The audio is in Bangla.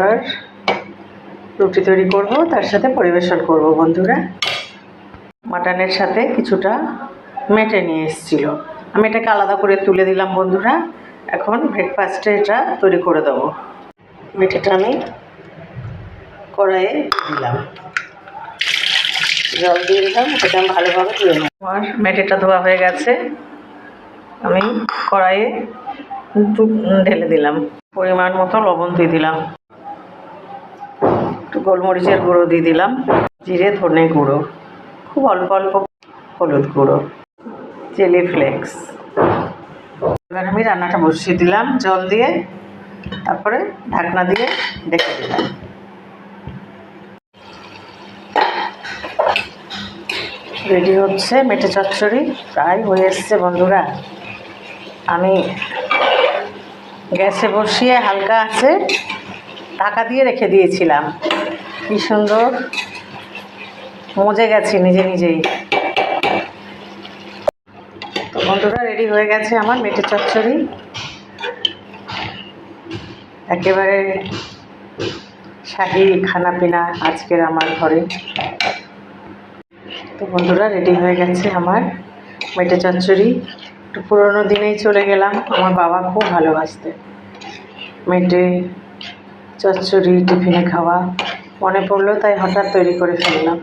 আর রুটি তৈরি করব, তার সাথে পরিবেশন করব বন্ধুরা। মাটনের সাথে কিছুটা মেটে নিয়ে এসেছিল, আমি এটাকে আলাদা করে তুলে দিলাম বন্ধুরা। এখন ব্রেকফাস্টে এটা তৈরি করে দেবো। মেটেটা আমি কড়াইয়ে দিলাম, জল দিয়ে দিলাম, এটা আমি ভালোভাবে ধুয়ে নেব। আমার মেটেটা ধোয়া হয়ে গেছে, আমি কড়াইয়ে ঢেলে দিলাম। পরিমাণ মতো লবণ দিয়ে দিলাম, একটু গোলমরিচের গুঁড়ো দিয়ে দিলাম, জিরে ধনে গুঁড়ো, খুব অল্প অল্প হলুদ গুঁড়ো, চিলি ফ্লেক্স। এবার আমি রান্নাটা বসিয়ে দিলাম জল দিয়ে, তারপরে ঢাকনা দিয়ে ঢেকে দিলাম। রেডি হচ্ছে মেটে চচ্চড়ি, প্রায় হয়ে এসছে বন্ধুরা। আমি গ্যাসে বসিয়ে হালকা আছে ঢাকা দিয়ে রেখে দিয়েছিলাম, কি সুন্দর মজে গেছে নিজে নিজেই। তো বন্ধুরা রেডি হয়ে গেছে আমার মেটে চচ্চড়ি, একেবারে শাহী খানাপিনা আজকের আমার ঘরে। তো বন্ধুরা রেডি হয়ে গেছে আমার মেটে চচ্চড়ি। একটু পুরোনো দিনেই চলে গেলাম, আমার বাবা খুব ভালোবাসতেন মেটে চচ্চড়ি টিফিনে খাওয়া, মনে পড়লো তাই হঠাৎ তৈরি করে ফেললাম।